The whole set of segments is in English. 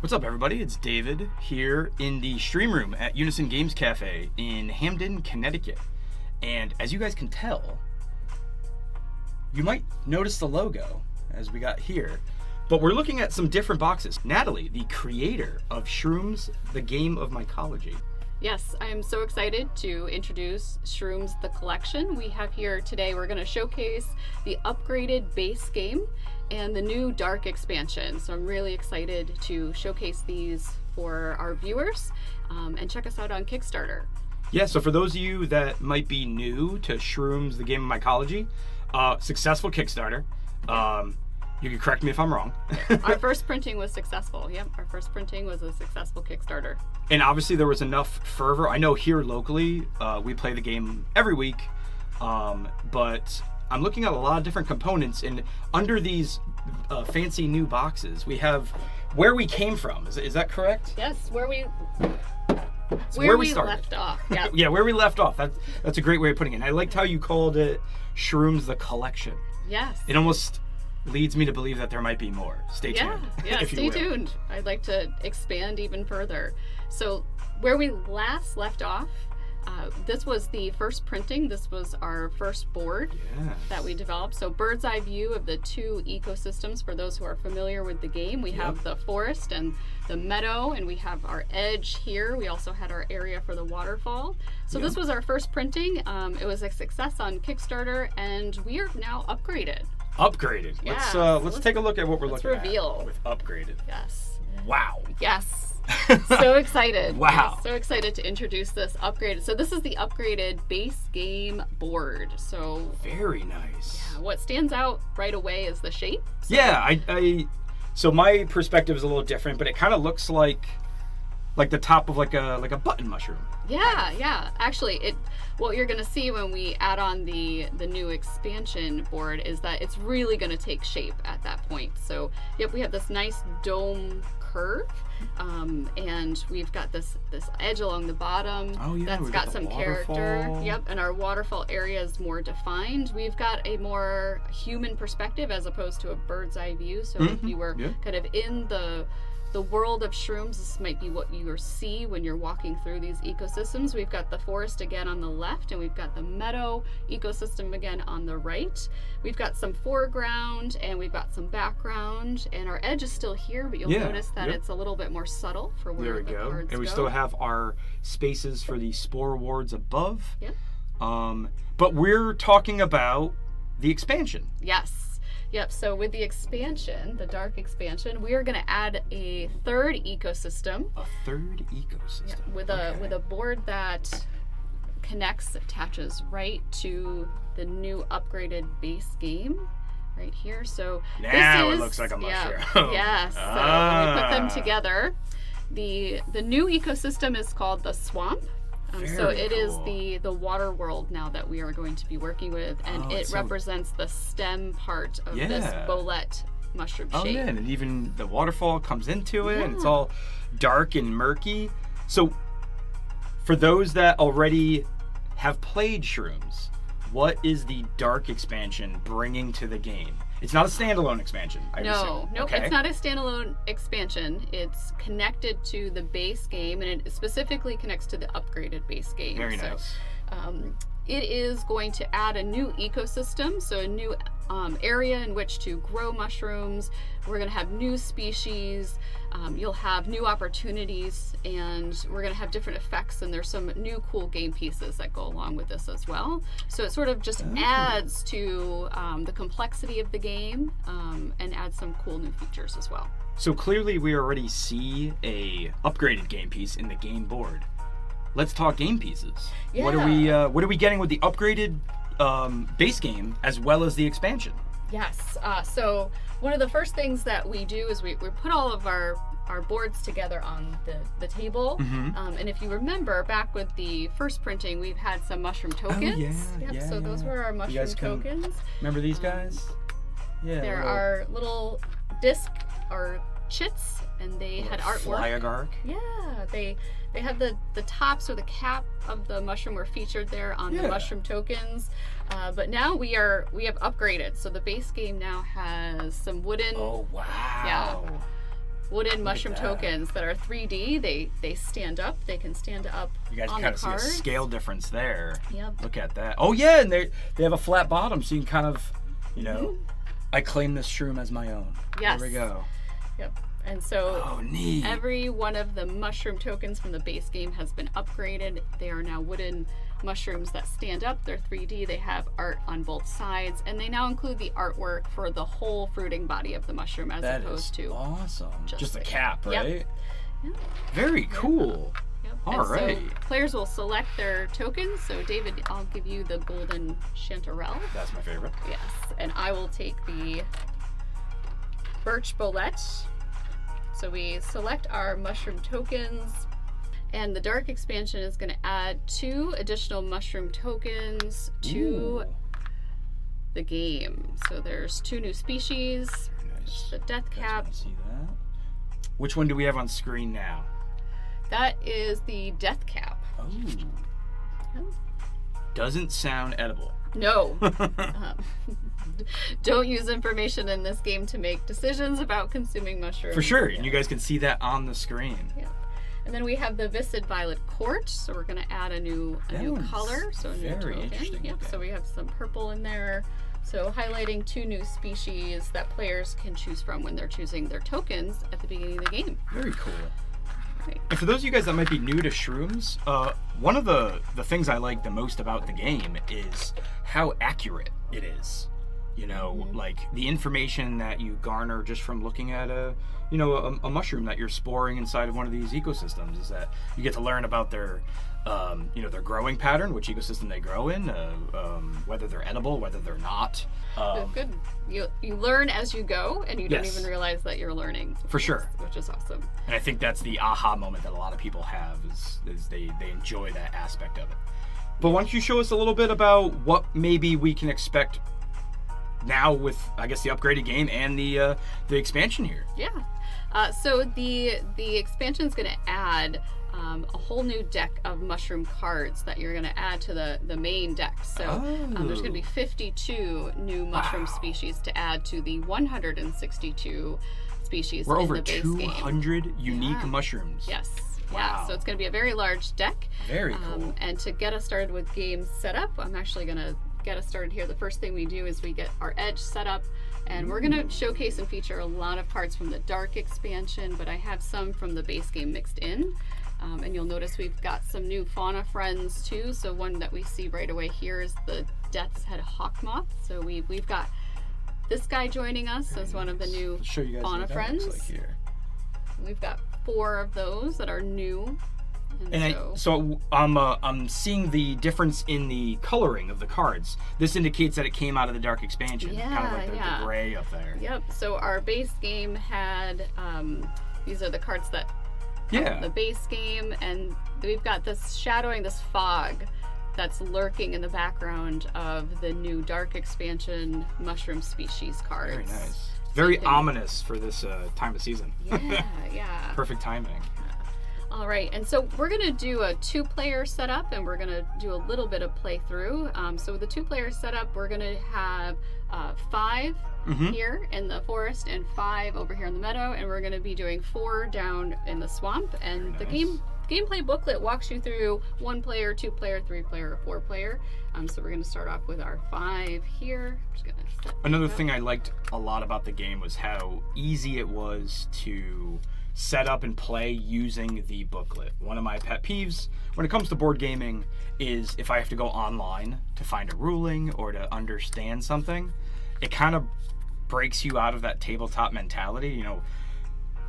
What's up, everybody? It's David here in the stream room at Unison Games Cafe in Hamden, Connecticut. And as you guys can tell, you might notice the logo as we got here, but we're looking at some different boxes. Natalie, the creator of Shrooms, the Game of Mycology. Yes, I am so excited to introduce Shrooms, the collection. We have here today, we're going to showcase the upgraded base game and the new dark expansion. So I'm really excited to showcase these for our viewers and check us out on Kickstarter. Yeah, so for those of you that might be new to Shrooms, the Game of Mycology, successful Kickstarter. You can correct me if I'm wrong. Our first printing was successful. Yep, our first printing was a successful Kickstarter. And obviously there was enough fervor. I know here locally, we play the game every week, but I'm looking at a lot of different components, and under these fancy new boxes, we have where we came from. Is that correct? Yes, where we started. Left off. Yeah. Yeah, where we left off. That's a great way of putting it. And I liked how you called it Shrooms the Collection. Yes. It almost leads me to believe that there might be more. Stay tuned. Yeah, stay tuned. I'd like to expand even further. So where we last left off, this was the first printing. This was our first board that we developed. So bird's eye view of the two ecosystems for those who are familiar with the game. We have the forest and the meadow, and we have our edge here. We also had our area for the waterfall. So this was our first printing. It was a success on Kickstarter, and we are now upgraded. Upgraded. Yeah. Let's take a look at what we're looking reveal. at with upgraded. Yes. Wow. Yes. So excited. Wow. So excited to introduce this upgraded. So this is the upgraded base game board. So very nice. Yeah, what stands out right away is the shape. So, yeah, so my perspective is a little different, but it kind of looks like the top of like a button mushroom. Yeah. Actually, what you're going to see when we add on the new expansion board is that it's really going to take shape at that point. So, yep, we have this nice dome curve, and we've got this edge along the bottom that's got some character. Yep, and our waterfall area is more defined. We've got a more human perspective as opposed to a bird's eye view. So if you were kind of in the world of shrooms, this might be what you see when you're walking through these ecosystems. We've got the forest again on the left, and we've got the meadow ecosystem again on the right. We've got some foreground, and we've got some background, and our edge is still here, but you'll notice that it's a little bit more subtle for where the cards go. And we still have our spaces for the spore wards above. Yep. But we're talking about the expansion. Yes. Yep, so with the expansion, the dark expansion, we are going to add a third ecosystem. A third ecosystem. Yeah, with a board that attaches right to the new upgraded base game right here. So now it looks like a mushroom. Yes. So when we put them together, the new ecosystem is called the swamp. So it is the water world now that we are going to be working with, and it represents the stem part of this bolete mushroom shape. Oh yeah, and even the waterfall comes into it, and it's all dark and murky. So for those that already have played Shrooms, what is the dark expansion bringing to the game? It's not a standalone expansion, I assume. Nope, it's not a standalone expansion. It's connected to the base game, and it specifically connects to the upgraded base game. Very nice. It is going to add a new ecosystem, so a new area in which to grow mushrooms. We're going to have new species. You'll have new opportunities, and we're going to have different effects, and there's some new cool game pieces that go along with this as well. So it sort of just adds to the complexity of the game and adds some cool new features as well. So clearly we already see a upgraded game piece in the game board. Let's talk game pieces. Yeah. What are we getting with the upgraded base game as well as the expansion? Yes. So one of the first things that we do is we put all of our boards together on the table. And if you remember, back with the first printing, we've had some mushroom tokens. So those were our mushroom tokens. Remember these guys? Yeah. There are little disc or chits, and they had artwork. Flyagark. Yeah, they have the tops or the cap of the mushroom were featured there on the mushroom tokens. But now we have upgraded, so the base game now has some wooden. Oh wow. Yeah. wooden at mushroom that. tokens that are 3D. They stand up. They can stand up You guys on kind the of see a cards. scale difference there. Yep. Look at that. Oh yeah, and they have a flat bottom, so you can kind of, I claim this shroom as my own. Yes. There we go. Yep. And so Oh, neat. every one of the mushroom tokens from the base game has been upgraded. They are now wooden mushrooms that stand up. They're 3D. They have art on both sides, and they now include the artwork for the whole fruiting body of the mushroom as That opposed is to awesome. Just the a cap, Yep. right? Yep. Very cool. Yep. All And right. so players will select their tokens. So David, I'll give you the golden chanterelle. That's my favorite. Yes, and I will take the birch bolette. So we select our mushroom tokens, and the dark expansion is going to add 2 additional mushroom tokens to Ooh. the game. So there's 2 new species, Very nice. the death You guys cap. wanna see that? Which one do we have on screen now? That is the death cap. Oh. Yeah. Doesn't sound edible. No. Don't use information in this game to make decisions about consuming mushrooms. For sure, Yeah. and you guys can see that on the screen. Yeah. And then we have the Viscid Violet Quartz, so we're going to add a new That one's color, so a new very token. interesting Yep. looking. So we have some purple in there. So highlighting 2 new species that players can choose from when they're choosing their tokens at the beginning of the game. Very cool. Right. And for those of you guys that might be new to Shrooms, one of the things I like the most about the game is how accurate it is. You know, like the information that you garner just from looking at a mushroom that you're sporing inside of one of these ecosystems is that you get to learn about their, their growing pattern, which ecosystem they grow in, whether they're edible, whether they're not. Good. You learn as you go, and you don't Yes. even realize that you're learning. For sure. Which is awesome. And I think that's the aha moment that a lot of people have is they enjoy that aspect of it. But why don't you show us a little bit about what maybe we can expect now with, I guess, the upgraded game and the expansion here. Yeah. So the expansion is going to add a whole new deck of mushroom cards that you're going to add to the main deck. So there's going to be 52 new mushroom species to add to the 162 species We're in over the base 200 game. unique Yeah. mushrooms. Yes. Wow. Yeah. So it's going to be a very large deck. Very cool. And to get us started with game setup, I'm actually going to get us started here. The first thing we do is we get our edge set up, and we're going to showcase and feature a lot of cards from the dark expansion, but I have some from the base game mixed in. And you'll notice we've got some new fauna friends too. So one that we see right away here is the Death's Head Hawk Moth. So we've got this guy joining us as one of the new Show you guys fauna what that friends. looks like here. We've got 4 of those that are new. And I'm seeing the difference in the coloring of the cards. This indicates that it came out of the dark expansion, kind of like the gray up there. Yep. So our base game had these are the cards that the base game, and we've got this shadowing, this fog that's lurking in the background of the new dark expansion mushroom species cards. Very nice. Very ominous for this time of season. Yeah. Perfect timing. All right, and so we're going to do a 2-player setup, and we're going to do a little bit of playthrough. So with the 2-player setup, we're going to have 5 here in the forest and 5 over here in the meadow, and we're going to be doing 4 down in the swamp. And the gameplay booklet walks you through 1-player, 2-player, 3-player, or 4-player. So we're going to start off with our 5 here. I'm just gonna set Another these up. thing I liked a lot about the game was how easy it was to set up and play using the booklet. One of my pet peeves when it comes to board gaming is if I have to go online to find a ruling or to understand something, it kind of breaks you out of that tabletop mentality. You know,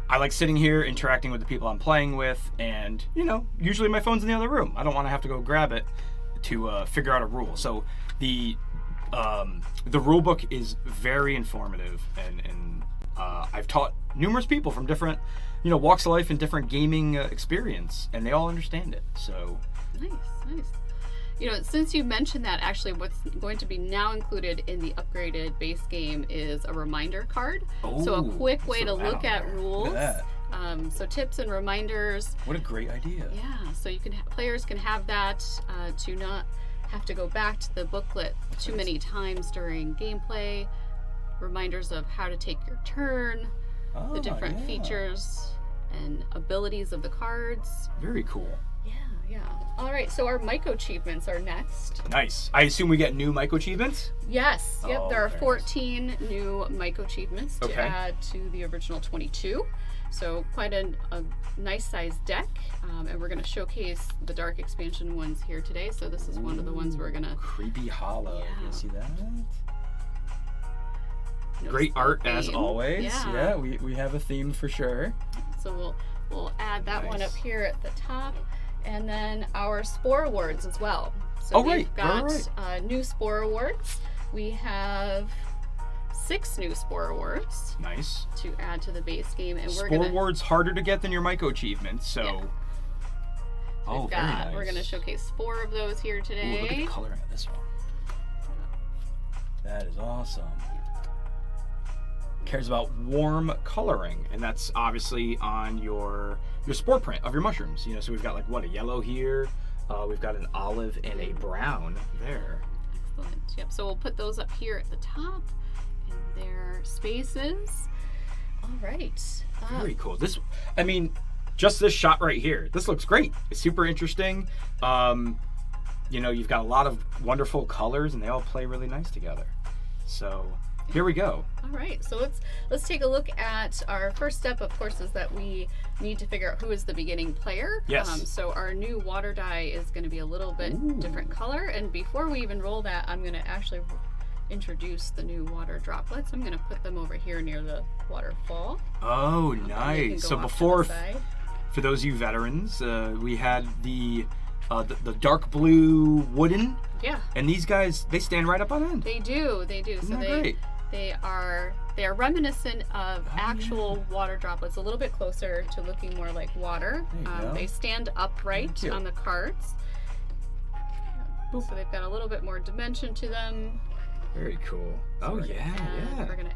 I like sitting here interacting with the people I'm playing with, and usually my phone's in the other room. I don't want to have to go grab it to figure out a rule. So the rule book is very informative, and I've taught numerous people from different walks of life and different gaming experience, and they all understand it. So nice. Since you mentioned that, actually what's going to be now included in the upgraded base game is a reminder card. So a quick way to look at rules. Look at that. So tips and reminders. What a great idea. Yeah, so you can players can have that to not have to go back to the booklet too many times during gameplay. Reminders of how to take your turn, the different features and abilities of the cards. Very cool. Yeah. All right, so our mycochievements are next. Nice. I assume we get new mycochievements? Yes. Yep. Oh, There are very 14 new mycochievements to add to the original 22. So quite a nice sized deck. And we're going to showcase the dark expansion ones here today. So this is one of the ones we're going to... Creepy hollow. Yeah. You see that? notice Great the art as theme. always. Yeah. We have a theme for sure. So we'll add that one Nice. up here at the top. And then our spore awards as well. So we've got new spore awards. We have 6 new spore awards. Nice. To add to the base game, and Spore awards harder to get than your mycochievements, so. Yeah. Oh, very nice. We're going to showcase 4 of those here today. Ooh, look at the coloring of this one. That is awesome. Cares about warm coloring, and that's obviously on your spore print of your mushrooms. You know, so we've got like a yellow here. We've got an olive and a brown there. Excellent. Yep. So we'll put those up here at the top in their spaces. All right. Very cool. Just this shot right here. This looks great. It's super interesting. You know, you've got a lot of wonderful colors, and they all play really nice together. So here we go. All right, so let's take a look at our first step. Of course, is that we need to figure out who is the beginning player. Yes. So our new water die is going to be a little bit different color, and before we even roll that, I'm going to actually introduce the new water droplets. I'm going to put them over here near the waterfall. Oh, nice. So before, for those of you veterans, we had the dark blue wooden. Yeah. And these guys, they stand right up on end. They do. So they are reminiscent of actual water droplets, a little bit closer to looking more like water. They stand upright on the cards. So they've got a little bit more dimension to them. Very cool. So We're going to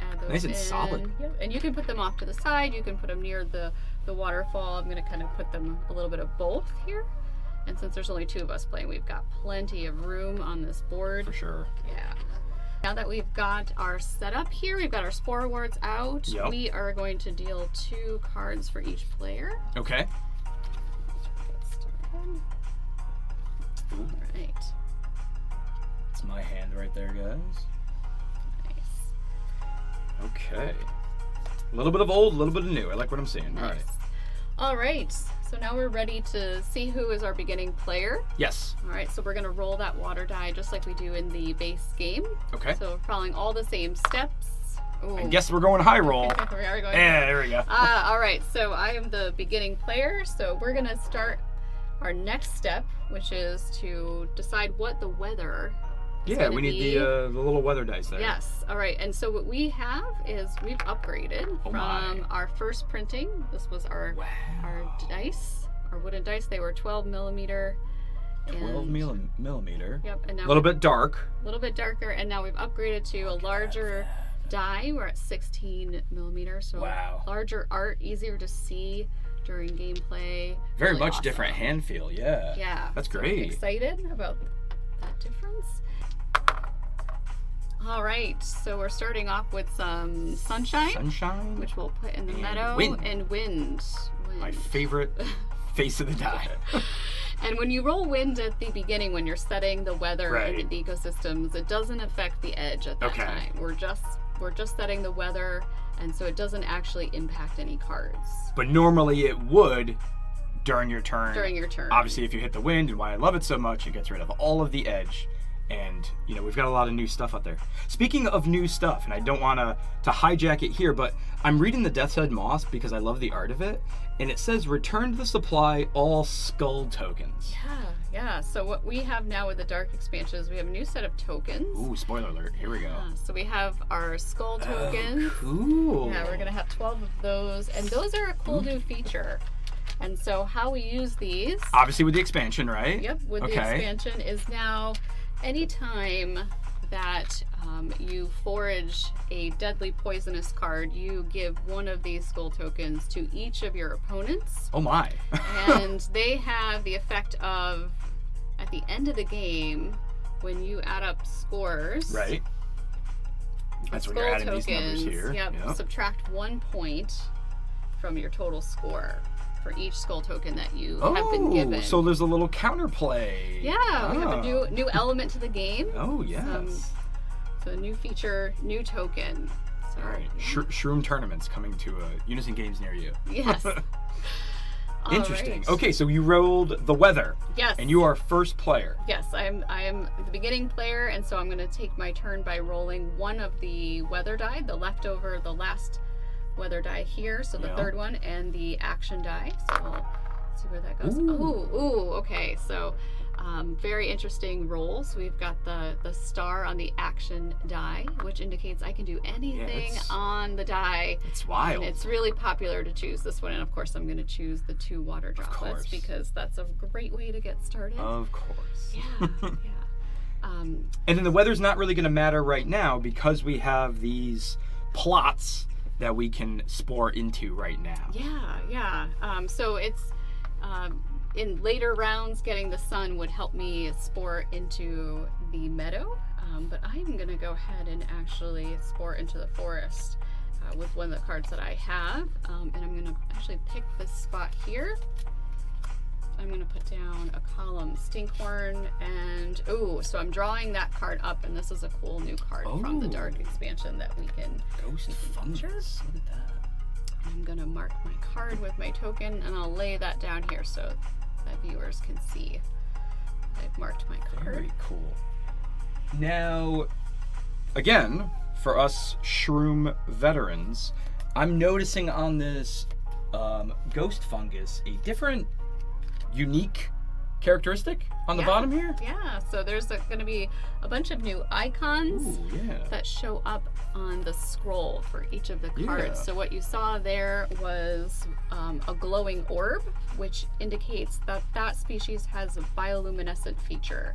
add those nice and solid. Yep. And you can put them off to the side. You can put them near the waterfall. I'm going to kind of put them a little bit of both here. And since there's only 2 of us playing, we've got plenty of room on this board. For sure. Yeah. Now that we've got our setup here, we've got our spore awards out. Yep. We are going to deal 2 cards for each player. Okay. Let's get started. All right. It's my hand right there, guys. Nice. Okay. A little bit of old, a little bit of new. I like what I'm seeing. Nice. All right. All right. So now we're ready to see who is our beginning player. Yes. All right. So we're going to roll that water die just like we do in the base game. Okay. So we're following all the same steps. Ooh. I guess we're going high roll. We are going. Yeah, there we go. All right. So I am the beginning player. So we're going to start our next step, which is to decide what the weather is Yeah, gonna we need be. the little weather dice there. Yes. All right. And so what we have is we've upgraded Oh from my. our first printing. This was our dice, our wooden dice. They were 12 millimeter. 12 millimeter. Yep. And now A little bit dark. a little bit darker, and now we've upgraded to a larger die. We're at 16 millimeter, so Wow. larger art, easier to see during gameplay. Very Really much awesome. different hand feel. Yeah. Yeah. That's So great. excited about that difference. All right, so we're starting off with some sunshine, Sunshine. which we'll put in the and meadow, wind. and wind. My favorite face of the die. And when you roll wind at the beginning, when you're setting the weather Right. and the ecosystems, it doesn't affect the edge at that Okay. time. We're just setting the weather, and so it doesn't actually impact any cards But normally it would during your turn. during your turn. Obviously, if you hit the wind, and why I love it so much, it gets rid of all of the edge. And, you know, we've got a lot of new stuff out there. Speaking of new stuff, and I don't want to hijack it here, but I'm reading the Death's Head Moss because I love the art of it. And it says, return to the supply all skull tokens. Yeah. So what we have now with the Dark expansion is we have a new set of tokens. Ooh, spoiler alert. Here we go. So we have our skull tokens. Oh, cool. Yeah, we're going to have 12 of those. And those are a cool new feature. And so how we use these, Obviously with the expansion, right? yep, with the expansion is now anytime that you forage a deadly poisonous card, you give one of these skull tokens to each of your opponents. Oh my. And they have the effect of, at the end of the game, when you add up scores, Right. That's when skull you're adding tokens, these numbers here. yep, subtract 1 point from your total score for each skull token that you have been given. So there's a little counterplay. Yeah, we have a new element to the game. Oh, yes. So a new feature, new token. So, All right. Shroom tournaments coming to Unison Games near you. Yes. Interesting. Right. Okay, so you rolled the weather. Yes. And you are first player. Yes, I am the beginning player, and so I'm going to take my turn by rolling one of the weather die, the last weather die here, so the third one, and the action die. So we'll see where that goes. Ooh, okay. So very interesting rolls. We've got the star on the action die, which indicates I can do anything on the die. It's wild. And it's really popular to choose this one, and of course I'm going to choose the 2 water droplets because that's a great way to get started. Of course. Yeah, yeah. And then the weather's not really going to matter right now because we have these plots that we can spore into right now. Yeah. So it's in later rounds, getting the sun would help me spore into the meadow, but I'm going to go ahead and actually spore into the forest with one of the cards that I have, and I'm going to actually pick this spot here. I'm going to put down a column stinkhorn, and so I'm drawing that card up, and this is a cool new card from the Dark expansion that we can Ghost fungus. Look at that. I'm going to mark my card with my token, and I'll lay that down here so that viewers can see I've marked my card. Very cool. Now, again, for us Shroom veterans, I'm noticing on this ghost fungus a different, unique characteristic on the bottom here. Yeah, so there's going to be a bunch of new icons that show up on the scroll for each of the cards. So what you saw there was a glowing orb, which indicates that that species has a bioluminescent feature.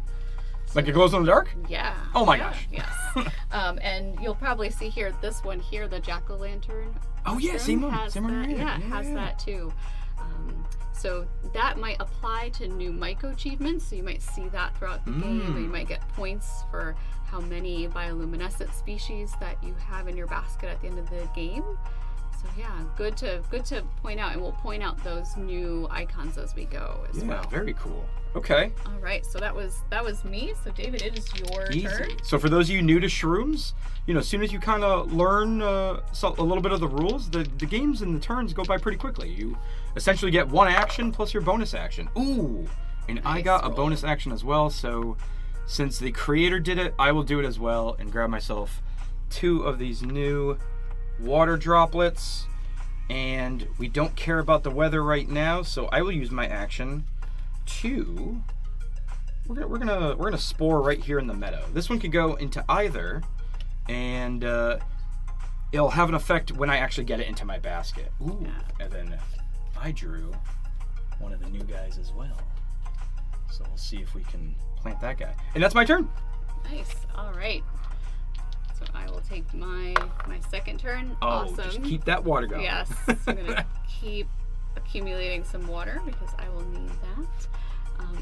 So, like it glows in the dark? Yeah. Oh my gosh. Yes. And you'll probably see here, this one here, the jack-o'-lantern. Oh yeah, same one. Has that too. So that might apply to new mycochievements. So you might see that throughout the game, or you might get points for how many bioluminescent species that you have in your basket at the end of the game. So yeah, good to point out, and we'll point out those new icons as we go as well. Yeah, very cool. Okay. All right, so that was me. So David, it is your turn. So for those of you new to Shrooms, as soon as you kind of learn a little bit of the rules, the games and the turns go by pretty quickly. You essentially get one action plus your bonus action. Ooh, and nice I got a bonus action as well. So since the creator did it, I will do it as well and grab myself 2 of these new water droplets. And we don't care about the weather right now, so I will use my action to. We're gonna spore right here in the meadow. This one could go into either, and it'll have an effect when I actually get it into my basket. Ooh, and then I drew one of the new guys as well. So we'll see if we can plant that guy. And that's my turn. Nice. All right. So I will take my second turn. Oh, awesome. Just keep that water going. Yes. I'm gonna keep accumulating some water because I will need that.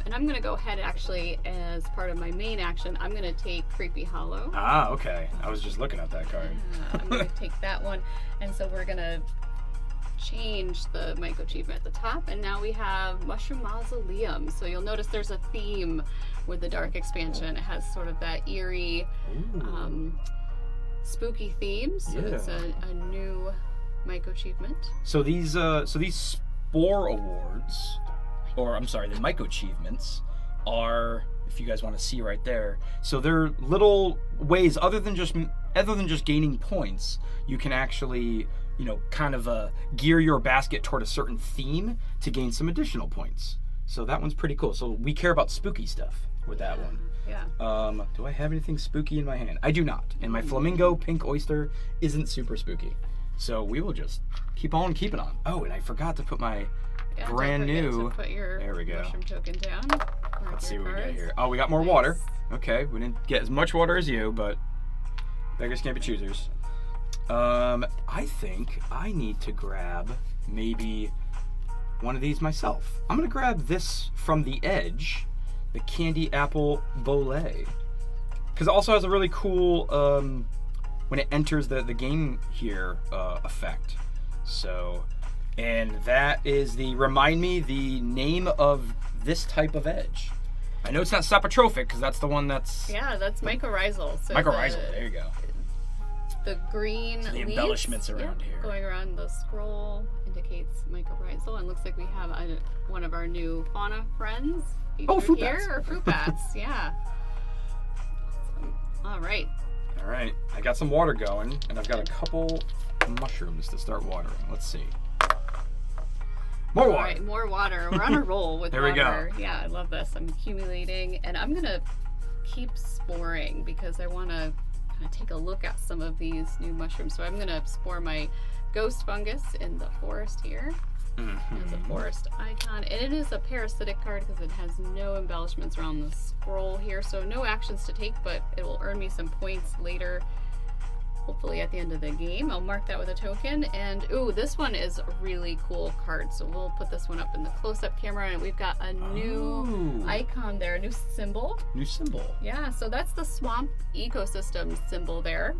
And I'm going to go ahead, actually, as part of my main action, I'm going to take Creepy Hollow. Ah, okay. I was just looking at that card. I'm going to take that one. And so we're going to change the mycochievement at the top. And now we have Mushroom Mausoleum. So you'll notice there's a theme with the Dark expansion. It has sort of that eerie, spooky theme. So it's a new mycochievement. So these Spore Awards, or I'm sorry, the mycochievements are, if you guys want to see right there, so they're little ways other than just gaining points, you can actually kind of gear your basket toward a certain theme to gain some additional points. So that one's pretty cool. So we care about spooky stuff with that one. Yeah. Do I have anything spooky in my hand? I do not. And my flamingo pink oyster isn't super spooky. So we will just keep on keeping on. Oh, and I forgot to put my brand new. To put your there we go. Mushroom token down. Let's see what we got here. Oh, we got more water. Okay, we didn't get as much water as you, but beggars can't be choosers. I think I need to grab maybe one of these myself. I'm gonna grab this from the edge, the Candy Apple Bollet, because it also has a really cool when it enters the game here effect. So And that is remind me the name of this type of edge. I know it's not sapotrophic because that's the one that's... Yeah, that's mycorrhizal. So mycorrhizal, there you go. The green the leaves, embellishments around here. Going around the scroll indicates mycorrhizal. And looks like we have one of our new fauna friends. Fruit here, bats. Or fruit bats, yeah. Awesome. All right. All right, I got some water going, and I've got a couple mushrooms to start watering. Let's see. More water. All right, more water. We're on a roll with there water. we go. Yeah, I love this. I'm accumulating, and I'm gonna keep sporing because I want to kind of take a look at some of these new mushrooms. So I'm gonna spore my ghost fungus in the forest here. As a forest icon, and it is a parasitic card because it has no embellishments around the scroll here, so no actions to take, but it will earn me some points later, hopefully at the end of the game. I'll mark that with a token. And ooh, this one is a really cool card, so we'll put this one up in the close-up camera, and we've got a new icon there, a new symbol. Yeah, so that's the swamp ecosystem symbol there.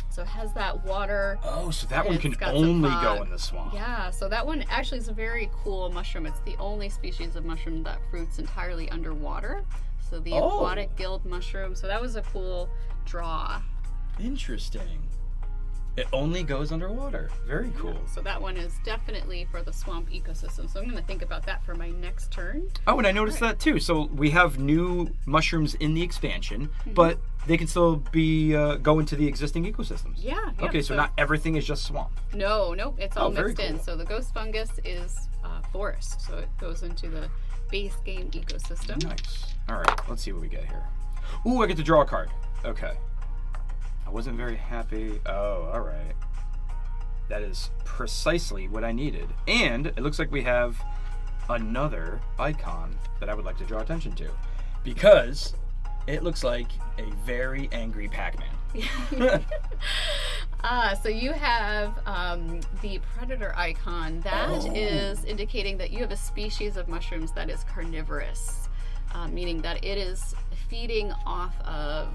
So it has that water. Oh, so that one can only go in the swamp. Yeah, so that one actually is a very cool mushroom. It's the only species of mushroom that fruits entirely underwater. So the aquatic guild mushroom. So that was a cool draw. Interesting. It only goes underwater. Very cool. Yeah, so that one is definitely for the swamp ecosystem. So I'm going to think about that for my next turn. Oh, and I noticed that too. So we have new mushrooms in the expansion, but they can still be go into the existing ecosystems. Yeah. Okay, so not everything is just swamp. No, it's all mixed in. Cool. So the ghost fungus is forest. So it goes into the base game ecosystem. Nice. All right, let's see what we get here. Ooh, I get to draw a card. Okay. I wasn't very happy. Oh, all right. That is precisely what I needed. And it looks like we have another icon that I would like to draw attention to, because it looks like a very angry Pac-Man. So you have the predator icon. That is indicating that you have a species of mushrooms that is carnivorous, meaning that it is feeding off of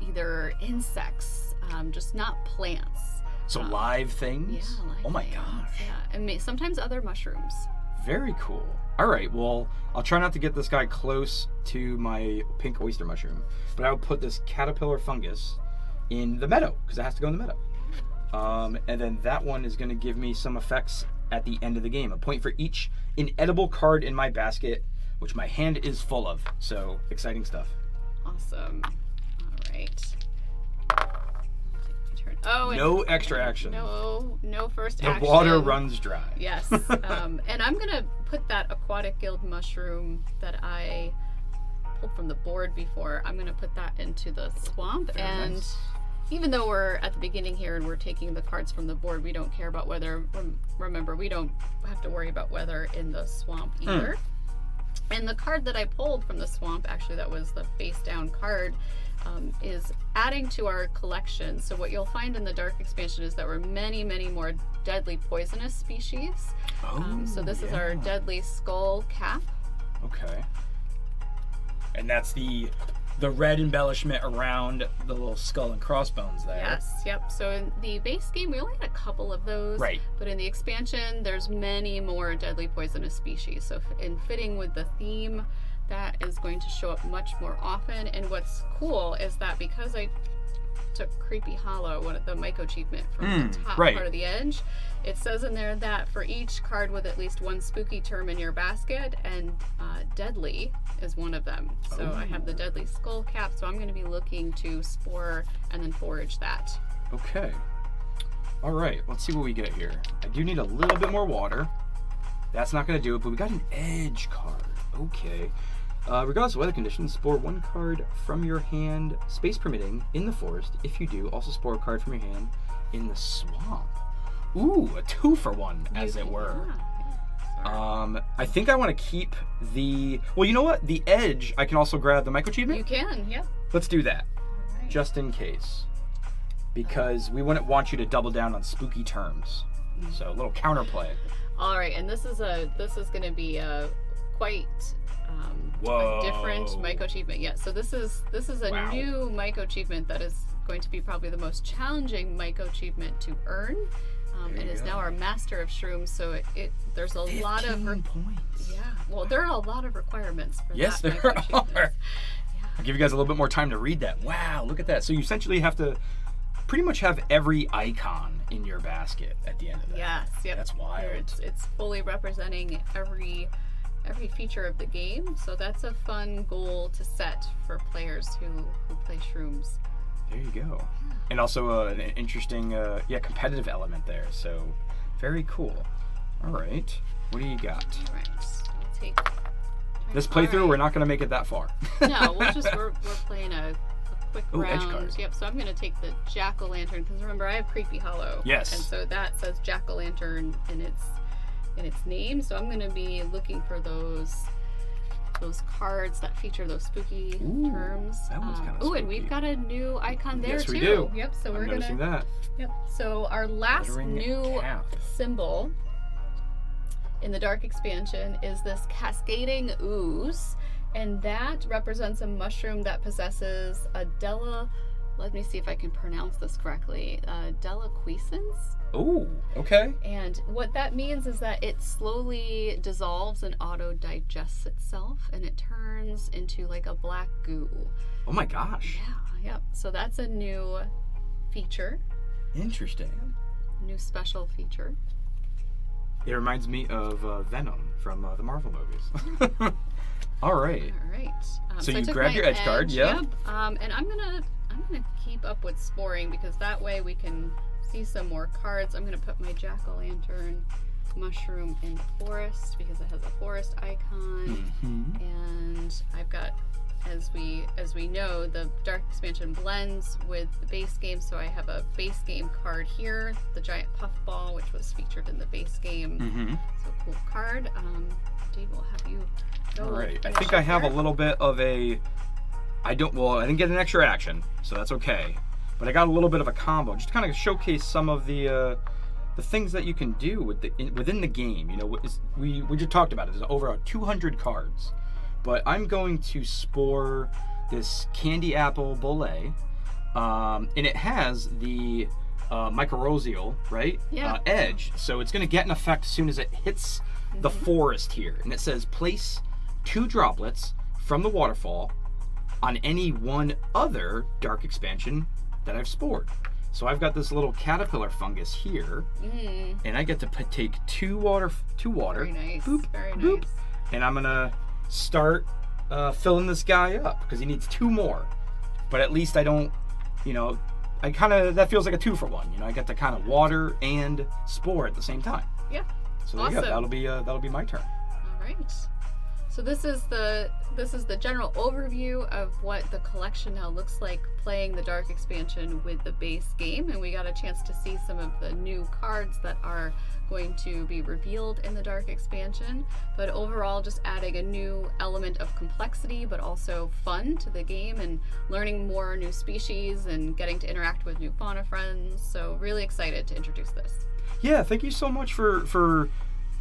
either insects, just not plants. So live things? Yeah, live Oh my things. gosh. Yeah, and sometimes other mushrooms. Very cool. All right, well, I'll try not to get this guy close to my pink oyster mushroom, but I'll put this caterpillar fungus in the meadow, because it has to go in the meadow. And then that one is going to give me some effects at the end of the game. A point for each inedible card in my basket, which my hand is full of. So, exciting stuff. Awesome. All right. Oh, no extra action. No first the action. The water runs dry. Yes. And I'm going to put that aquatic guild mushroom that I pulled from the board before, I'm going to put that into the swamp. Very and nice. Even though we're at the beginning here and we're taking the cards from the board, we don't care about weather. Remember, we don't have to worry about weather in the swamp either. And the card that I pulled from the swamp, actually that was the face down card, is adding to our collection. So what you'll find in the Dark expansion is that we're many, many more deadly poisonous species. So this is our deadly skull cap. Okay. And that's the red embellishment around the little skull and crossbones there. Yes, yep. So in the base game, we only had a couple of those. Right. But in the expansion, there's many more deadly poisonous species. So in fitting with the theme, that is going to show up much more often. And what's cool is that because I took Creepy Hollow, one of the mycochievement from the top part of the edge, it says in there that for each card with at least one spooky term in your basket, and deadly is one of them. So I have the deadly skull cap, so I'm going to be looking to spore and then forage that. Okay. All right, let's see what we get here. I do need a little bit more water. That's not going to do it, but we got an edge card. Okay. Regardless of weather conditions, spore one card from your hand, space permitting, in the forest. If you do, also spore a card from your hand in the swamp. Ooh, a 2-for-1, as it were. I think I want to keep the... Well, you know what? The edge, I can also grab the mycochievement. You can, yeah. Let's do that, All right. just in case. Because we wouldn't want you to double down on spooky terms. So, a little counterplay. All right, and this is going to be quite a different mycochievement. Yeah, so this is a new mycochievement that is going to be probably the most challenging mycochievement to earn. and is now our master of shrooms. So there's a lot of points. Yeah. Well, there are a lot of requirements for yes, that. there are. I'll give you guys a little bit more time to read that. Wow, look at that. So you essentially have to pretty much have every icon in your basket at the end of that. Yes, yep. That's wild. It's fully representing every feature of the game. So that's a fun goal to set for players who play Shrooms. There you go. And also an interesting, competitive element there. So very cool. All right. What do you got? All right. I'll take... This playthrough, we're not going to make it that far. No, we're playing a quick round. Edge cards. Yep, so I'm going to take the jack-o'-lantern, because remember, I have Creepy Hollow. Yes. And so that says jack-o'-lantern in its name, so I'm going to be looking for those cards that feature those spooky terms. That one's kind of spooky. And we've got a new icon there, yes, too. We do. Yep, so I'm noticing that. Yep, so our last Glittering new calf. symbol in the Dark expansion is this cascading ooze, and that represents a mushroom that possesses a let me see if I can pronounce this correctly, deliquescence. Oh, okay. And what that means is that it slowly dissolves and auto-digests itself, and it turns into like a black goo. Oh my gosh. Yeah, yep. So that's a new feature. Interesting. New special feature. It reminds me of Venom from the Marvel movies. All right. All right. So I you took grab my your edge card, yeah. Yep. And I'm gonna keep up with sporing, because that way we can see some more cards. I'm gonna put my jack-o'-lantern mushroom in the forest because it has a forest icon, and I've got, as we know, the Dark expansion blends with the base game, so I have a base game card here, the giant puffball, which was featured in the base game. So cool card. Dave will have you go. All right. I think I have a little bit of a. I didn't get an extra action, so that's okay. But I got a little bit of a combo, just to kind of showcase some of the things that you can do within the game. You know, we just talked about it. There's over 200 cards. But I'm going to spore this candy apple bollet, and it has the mycorrhizal, right? Yeah. Edge. So it's going to get an effect as soon as it hits the forest here. And it says place 2 droplets from the waterfall on any one other Dark expansion that I've spored. So I've got this little caterpillar fungus here, and I get to take 2 water. Very nice. Boop, Very boop, nice. and I'm gonna start filling this guy up because he needs 2 more. But at least I don't, that feels like a 2-for-1. I get to kind of water and spore at the same time. Yeah. So there you go. That'll be my turn. All right. So this is the general overview of what the collection now looks like playing the Dark expansion with the base game, and we got a chance to see some of the new cards that are going to be revealed in the Dark expansion. But overall, just adding a new element of complexity, but also fun to the game, and learning more new species and getting to interact with new fauna friends. So really excited to introduce this. Yeah, thank you so much for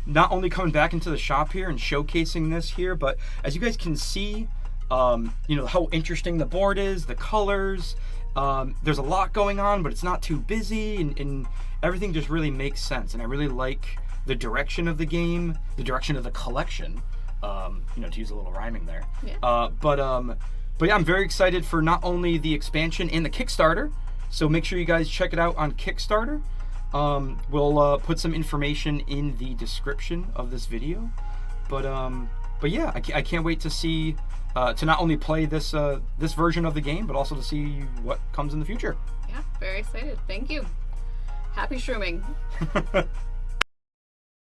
not only coming back into the shop here and showcasing this here, but as you guys can see, how interesting the board is, the colors. There's a lot going on, but it's not too busy, and everything just really makes sense. And I really like the direction of the game, the direction of the collection. To use a little rhyming there. Yeah. But yeah, I'm very excited for not only the expansion and the Kickstarter. So make sure you guys check it out on Kickstarter. We'll put some information in the description of this video, but yeah, I can't wait to see to not only play this version of the game, but also to see what comes in the future. Yeah, very excited. Thank you. Happy shrooming.